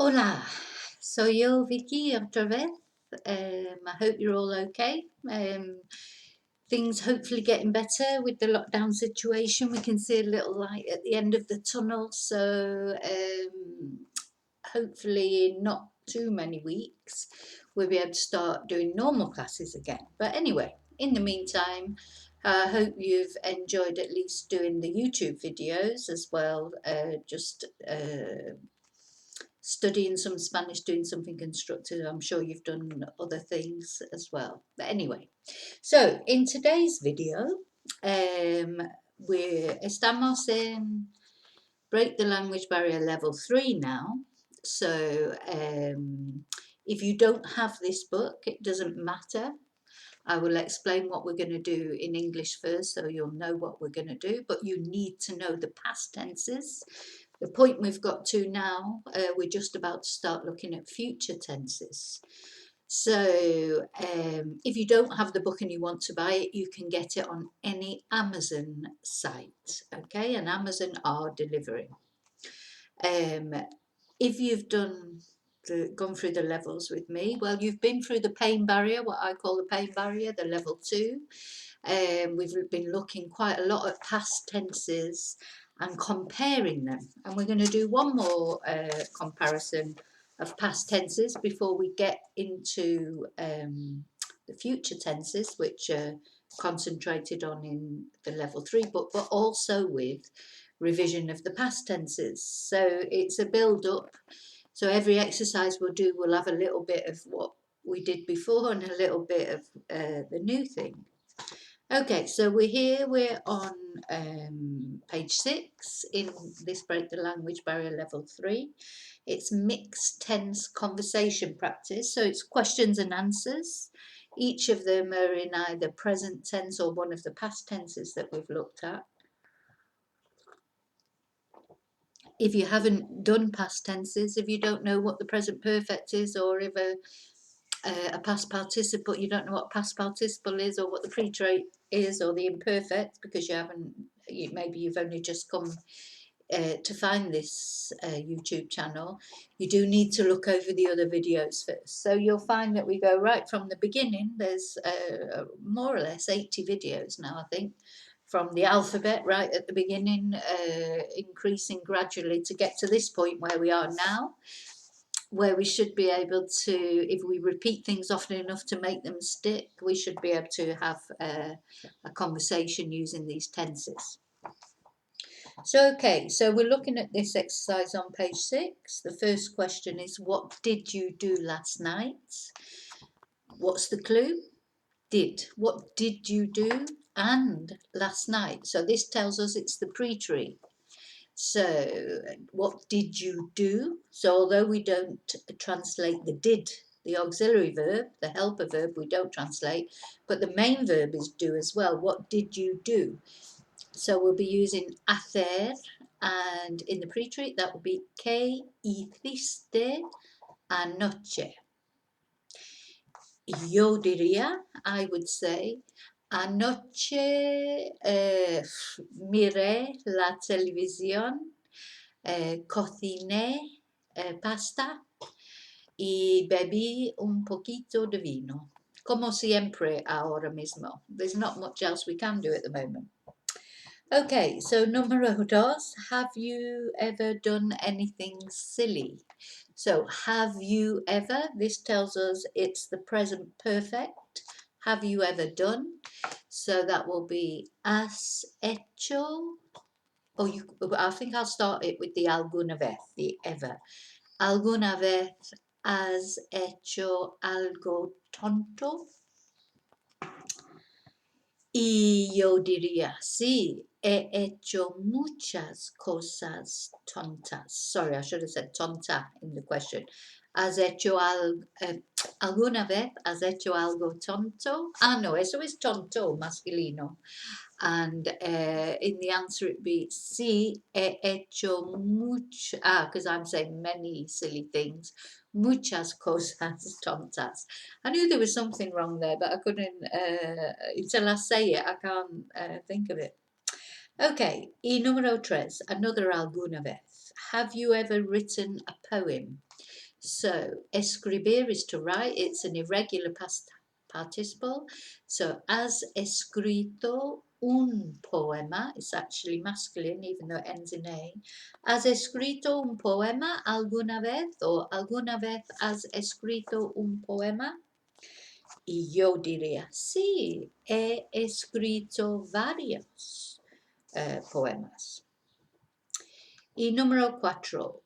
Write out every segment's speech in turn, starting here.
Hola, soy yo, Vicky, otra vez. I hope you're all okay. Things hopefully getting better with the lockdown situation. We can see a little light at the end of the tunnel, so hopefully in not too many weeks we'll be able to start doing normal classes again. But anyway, in the meantime, I hope you've enjoyed at least doing the YouTube videos as well, just studying some Spanish, doing something constructive. I'm sure you've done other things as well. But anyway, so in today's video, estamos en Break the Language Barrier Level 3 now. So if you don't have this book, it doesn't matter. I will explain what we're going to do in English first, so you'll know what we're going to do, but you need to know the past tenses. The point we've got to now, we're just about to start looking at future tenses. So if you don't have the book and you want to buy it, you can get it on any Amazon site, okay? And Amazon are delivering. If you've gone through the levels with me, well, you've been through the pain barrier, what I call the pain barrier, the level 2. We've been looking quite a lot at past tenses and comparing them, and we're going to do one more comparison of past tenses before we get into the future tenses, which are concentrated on in the level 3 book, but also with revision of the past tenses. So it's a build up. So every exercise we'll do will have a little bit of what we did before and a little bit of the new thing. Okay, so we're on page 6 in this Break the Language Barrier Level 3. It's mixed tense conversation practice, so it's questions and answers. Each of them are in either present tense or one of the past tenses that we've looked at. If you haven't done past tenses, if you don't know what the present perfect is, or if a past participle, you don't know what past participle is, or what the pre-trait is, or the imperfect, because maybe you've only just come to find this YouTube channel, you do need to look over the other videos first. So you'll find that we go right from the beginning. There's more or less 80 videos now, I think, from the alphabet right at the beginning, increasing gradually to get to this point where we are now, where we should be able to, if we repeat things often enough to make them stick, we should be able to have a conversation using these tenses. So, okay, so we're looking at this exercise on page 6. The first question is, what did you do last night? What's the clue? Did. What did you do? And last night. So this tells us it's the pre-treat. So what did you do? So although we don't translate the did, the auxiliary verb, the helper verb, we don't translate, but the main verb is do as well. What did you do? So we'll be using hacer, and in the pre-treat that will be ¿qué hiciste anoche? Yo diría, I would say, anoche miré la televisión, cociné pasta y bebí un poquito de vino. Como siempre ahora mismo. There's not much else we can do at the moment. Okay, so número 2, have you ever done anything silly? So have you ever, this tells us it's the present perfect. Have you ever done? So that will be has hecho, I think I'll start it with the alguna vez, the ever. ¿Alguna vez has hecho algo tonto? Y yo diría, sí, he hecho muchas cosas tontas. Sorry, I should have said tonta in the question. ¿Has hecho alguna vez has hecho algo tonto? Ah, no, eso es tonto, masculino. And in the answer it'd be sí, he hecho because I'm saying many silly things, muchas cosas tontas. I knew there was something wrong there, but I couldn't, until I say it, I can't think of it. Okay, y número 3, another alguna vez. have you ever written a poem? So, escribir is to write. It's an irregular past participle. So, has escrito un poema. It's actually masculine, even though it ends in a. ¿Has escrito un poema alguna vez? O alguna vez has escrito un poema? Y yo diría, sí, he escrito varios poemas. Y número 4.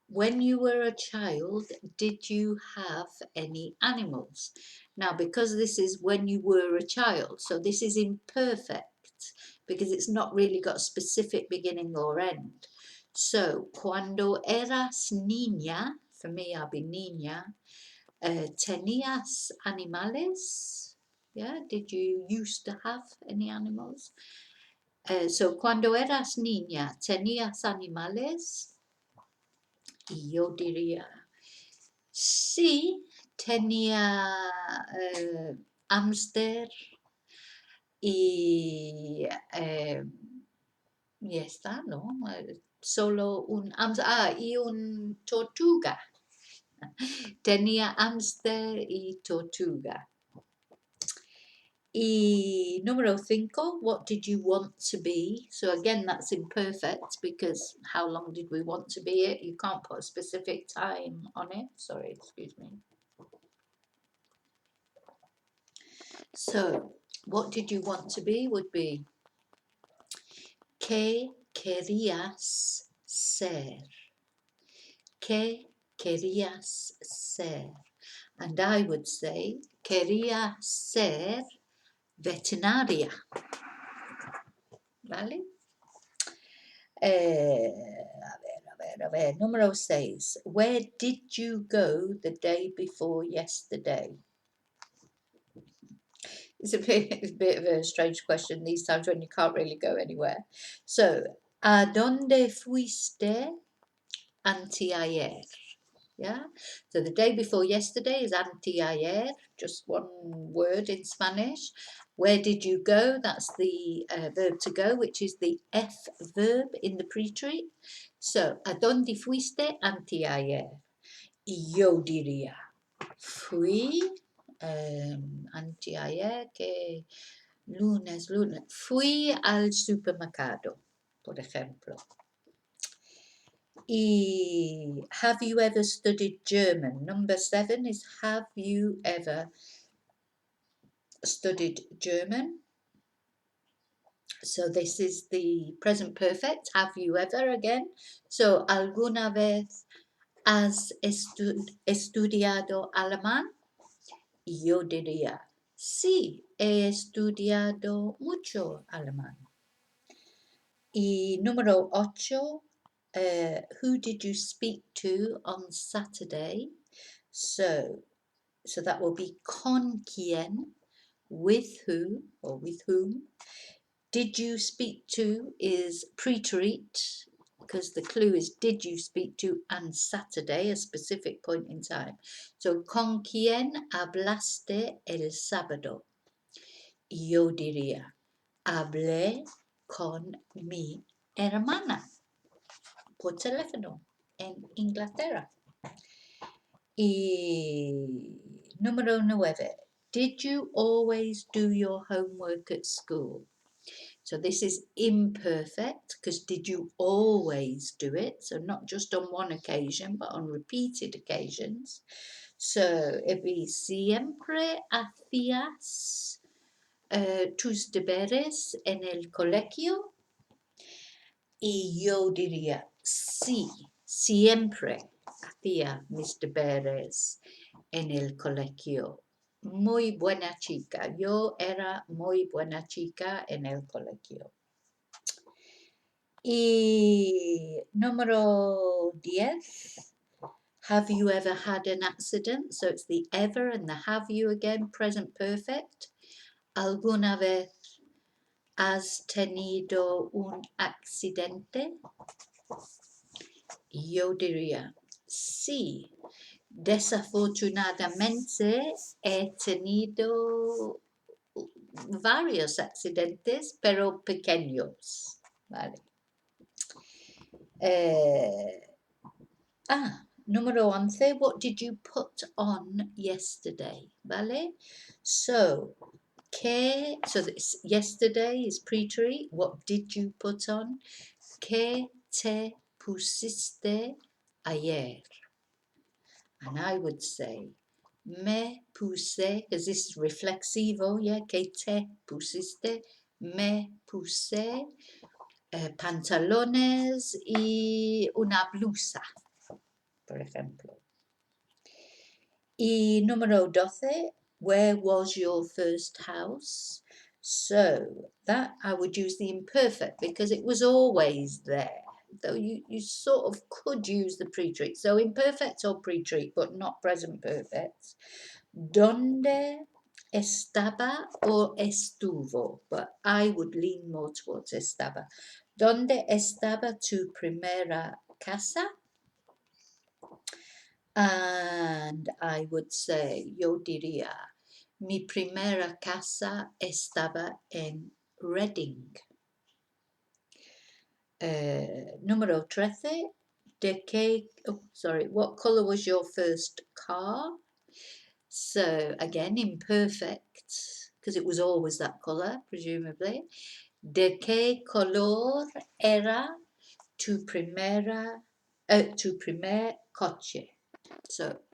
When you were a child, did you have any animals? Now, because this is when you were a child, so this is imperfect because it's not really got a specific beginning or end. So, cuando eras niña, for me, I'll be niña, ¿tenías animales? Yeah, did you used to have any animals? So, cuando eras niña, ¿tenías animales? Y yo diría, sí, tenía hámster y ya está, ¿no? Solo un hámster, y un tortuga. Tenía hámster y tortuga. Y número 5, what did you want to be? So again, that's imperfect because how long did we want to be it? You can't put a specific time on it. Sorry, excuse me. So, what did you want to be would be ¿Qué querías ser? ¿Qué querías ser? And I would say, quería ser veterinaria. ¿Vale? A ver. Número 6. Where did you go the day before yesterday? It's a bit of a strange question these times when you can't really go anywhere. So, ¿a dónde fuiste anteayer? Yeah. So the day before yesterday is anteayer, just one word in Spanish. Where did you go? That's the verb to go, which is the F verb in the pre-treat. So, ¿a dónde fuiste anteayer? Y yo diría, fui anteayer, que lunes, fui al supermercado, por ejemplo. Y have you ever studied German? Number 7 is have you ever studied German? So this is the present perfect, have you ever again. So alguna vez has estudiado alemán? Y yo diría, sí, he estudiado mucho alemán. Y número 8, who did you speak to on Saturday? So that will be con quién, with who or with whom. Did you speak to is pre-treat because the clue is did you speak to and Saturday, a specific point in time. So con quién hablaste el sábado? Yo diría, hablé con mi hermana por teléfono en Inglaterra. Y número 9. Did you always do your homework at school? So this is imperfect because did you always do it? So not just on one occasion, but on repeated occasions. So it'd be siempre hacías tus deberes en el colegio. Y yo diría, sí, siempre hacía mis deberes en el colegio. Muy buena chica. Yo era muy buena chica en el colegio. Y número 10. Have you ever had an accident? So it's the ever and the have you again, present perfect. ¿Alguna vez has tenido un accidente? Yo diría, sí. Desafortunadamente he tenido varios accidentes, pero pequeños. Vale. Eh, Número 11, what did you put on yesterday? ¿Vale? So, so this yesterday is pre-treat. What did you put on? ¿Qué te pusiste ayer? And I would say, me puse, because this is reflexivo, yeah, ¿qué te pusiste? Me puse pantalones y una blusa, por ejemplo. Y número 12, where was your first house? So that I would use the imperfect because it was always there. Though you sort of could use the pre-treat. So imperfect or pre-treat, but not present perfect. ¿Dónde estaba o estuvo? But I would lean more towards estaba. ¿Dónde estaba tu primera casa? And I would say, yo diría, mi primera casa estaba en Reading. Número 13, what color was your first car? So again, imperfect, because it was always that color, presumably. ¿De qué color era tu primer coche? So,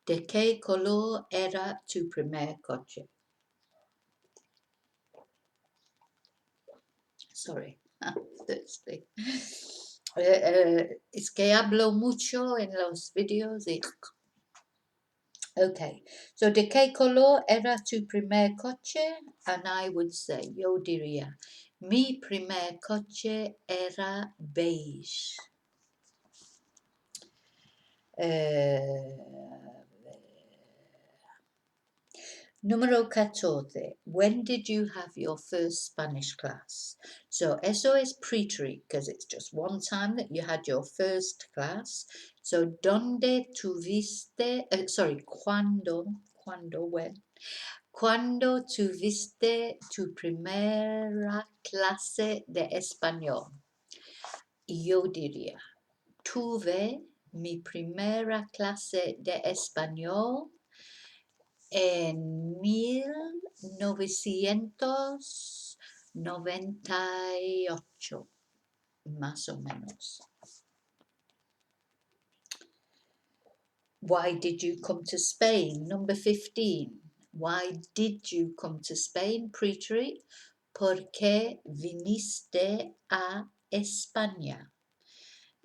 ¿de qué color era tu primer coche? Sorry, I'm thirsty. Es que hablo mucho en los videos y... Okay, so ¿de qué color era tu primer coche? And I would say, yo diría, mi primer coche era beige. Número 14. When did you have your first Spanish class? So eso es pre-treat because it's just one time that you had your first class. So ¿dónde tuviste, when? ¿Cuándo tuviste tu primera clase de español? Yo diría, tuve mi primera clase de español en 1998, más o menos. Why did you come to Spain? Number 15. Why did you come to Spain? Pre-treat. ¿Por qué viniste a España?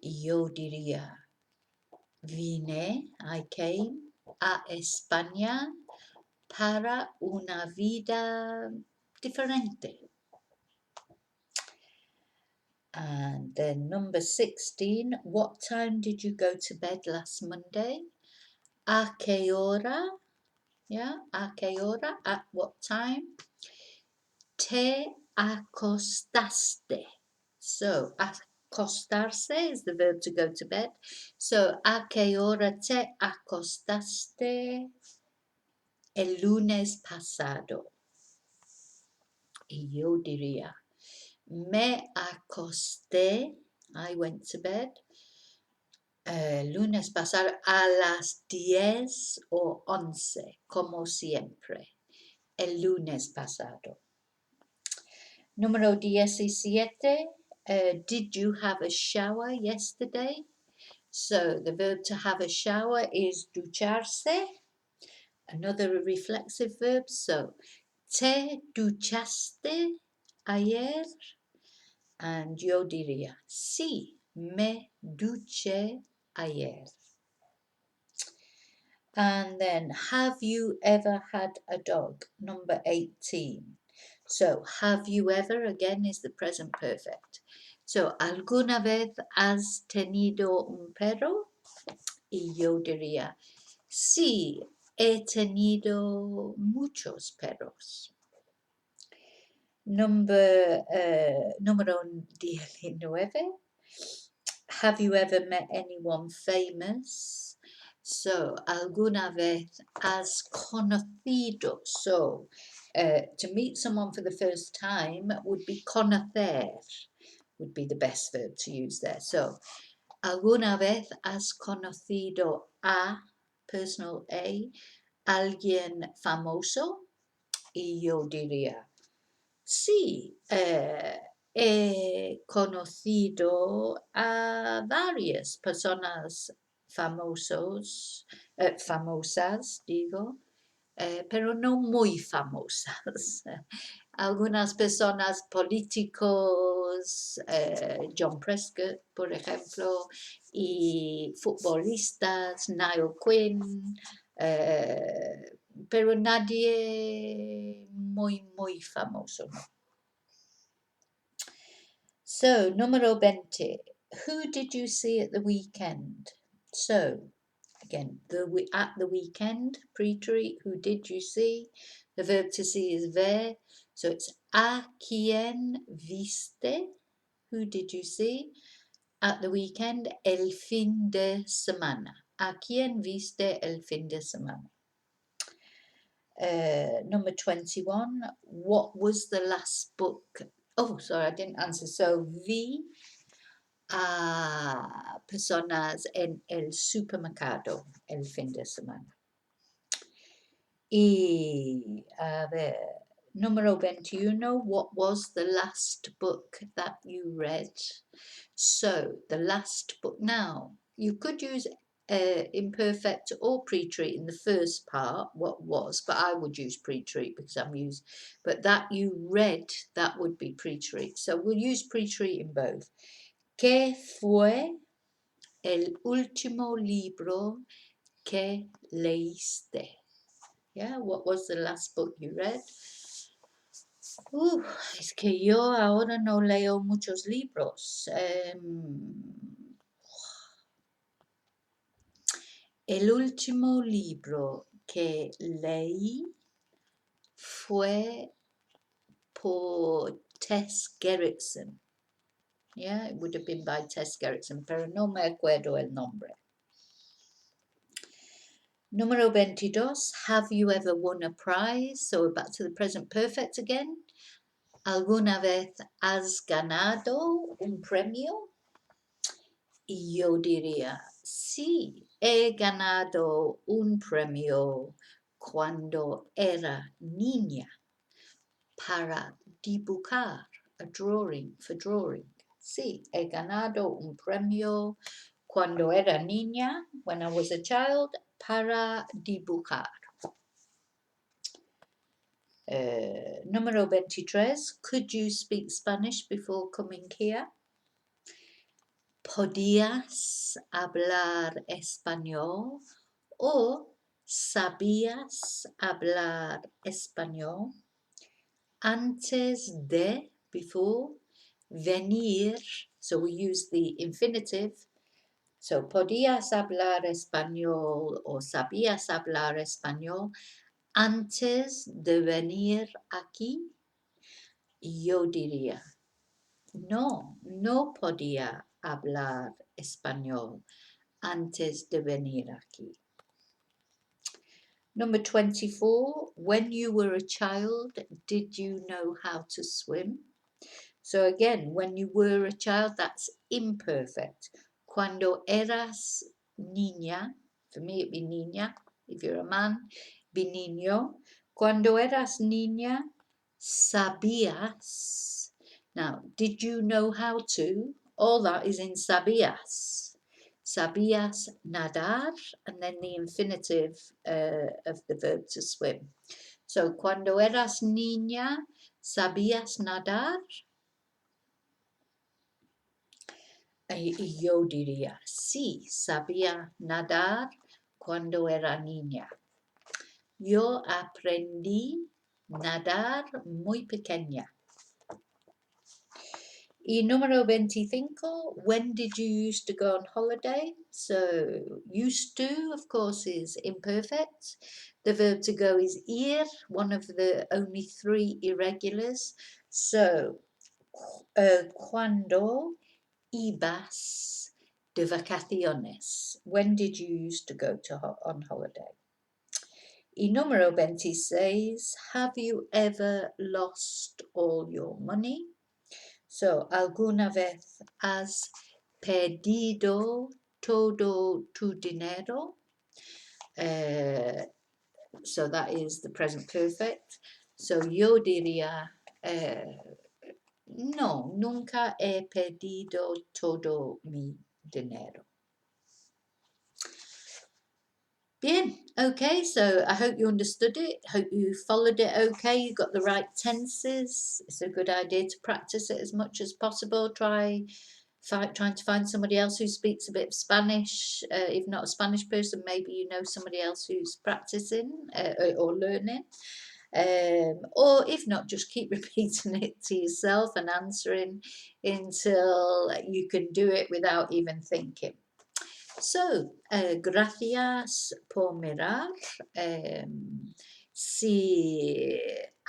Yo diría, I came a España para una vida diferente. And then number 16, what time did you go to bed last Monday? ¿A qué hora? Yeah, ¿a qué hora? At what time? Te acostaste. So, acostarse is the verb to go to bed. So, ¿a qué hora te acostaste el lunes pasado? Y yo diría, me acosté, I went to bed, lunes pasado a las 10 o 11, como siempre, el lunes pasado. Número 17, did you have a shower yesterday? So the verb to have a shower is ducharse, another reflexive verb. So, ¿te duchaste ayer? And yo diría, sí, me duché ayer. And then, have you ever had a dog? Number 18. So, have you ever, again, is the present perfect. So, ¿alguna vez has tenido un perro? Y yo diría, sí, he tenido muchos perros. Número 19. Have you ever met anyone famous? So, ¿alguna vez has conocido? So, to meet someone for the first time would be conocer. would be the best verb to use there. So, ¿alguna vez has conocido a, personal A, alguien famoso? Y yo diría, sí, he conocido a varias personas famosas, digo, pero no muy famosas. Algunas personas políticos, John Prescott, por ejemplo, y futbolistas, Niall Quinn, pero nadie muy famoso. So, número 20. Who did you see at the weekend? So, again, at the weekend, pre-treat, who did you see? The verb to see is ver. So it's a quien viste? Who did you see? At the weekend, el fin de semana. A quien viste el fin de semana? Number 21. What was the last book? Oh, sorry, I didn't answer. So vi a personas en el supermercado el fin de semana. Y a ver, número 21, what was the last book that you read? So, the last book. Now, you could use imperfect or pre-treat in the first part, what was, but I would use pre-treat because I'm used, but that you read, that would be pre-treat. So, we'll use pre-treat in both. ¿Qué fue el último libro que leíste? Yeah, what was the last book you read? Es que yo ahora no leo muchos libros. El último libro que leí fue por Tess Gerritsen. Yeah, it would have been by Tess Gerritsen, pero no me acuerdo el nombre. Número 22, have you ever won a prize? So we're back to the present perfect again. ¿Alguna vez has ganado un premio? Y yo diría, sí, he ganado un premio cuando era niña para dibujar, a drawing, for drawing. Sí, he ganado un premio cuando era niña, when I was a child, para dibujar. Número 23, could you speak Spanish before coming here? ¿Podías hablar español o sabías hablar español antes de, before, venir? So we use the infinitive. So, ¿podías hablar español o sabías hablar español antes de venir aquí? Yo diría, no podía hablar español antes de venir aquí. Number 24, when you were a child, did you know how to swim? So again, when you were a child, that's imperfect. Cuando eras niña, for me it'd be niña, if you're a man, be niño. Cuando eras niña, sabías. Now, did you know how to? All that is in sabías. Sabías nadar, and then the infinitive of the verb to swim. So, cuando eras niña, ¿sabías nadar? Y yo diría, sí, sabía nadar cuando era niña. Yo aprendí nadar muy pequeña. Y número 25, when did you used to go on holiday? So, used to, of course, is imperfect. The verb to go is ir, one of the only 3 irregulars. So, cuando ibas de vacaciones? When did you used to go on holiday? Y número 26, have you ever lost all your money? So, ¿alguna vez has perdido todo tu dinero? So that is the present perfect. So yo diría, no, nunca he perdido todo mi dinero. Bien, okay, so I hope you understood it. Hope you followed it okay. You got the right tenses. It's a good idea to practice it as much as possible. Trying to find somebody else who speaks a bit of Spanish. If not a Spanish person, maybe you know somebody else who's practicing or learning. Or if not, just keep repeating it to yourself and answering until you can do it without even thinking. So, gracias por mirar. Si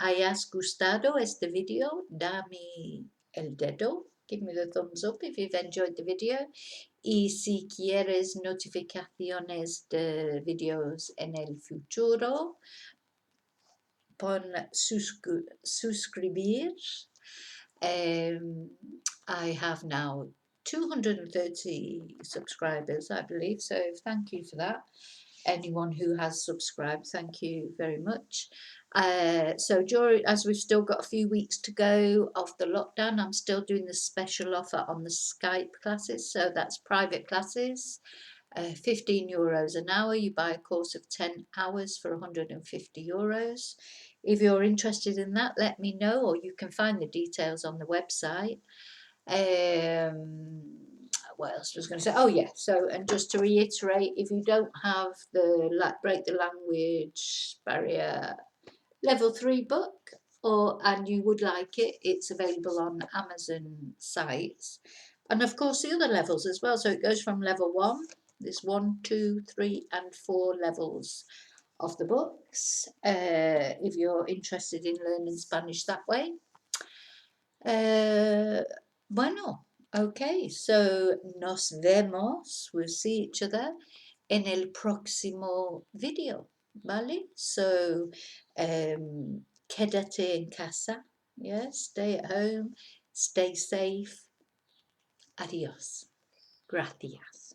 hayas gustado este video, dame el dedo. Give me the thumbs up if you've enjoyed the video. Y si quieres notificaciones de videos en el futuro, pon suscribir. I have now 230 subscribers, I believe, so thank you for that. Anyone who has subscribed, thank you very much. So as we've still got a few weeks to go of the lockdown, I'm still doing the special offer on the Skype classes. So that's private classes, €15 an hour. You buy a course of 10 hours for €150. If you're interested in that, let me know, or you can find the details on the website. What else was I going to say? Oh yeah, so, and just to reiterate, if you don't have the Break the Language Barrier Level 3 book, and you would like it, it's available on Amazon sites, and of course the other levels as well. So it goes from level 1, there's 1, 2, 3 and 4 levels of the books, if you're interested in learning Spanish that way. Bueno, okay, so nos vemos, we'll see each other en el próximo video, ¿vale? So, quédate en casa, yeah, stay at home, stay safe. Adiós. Gracias.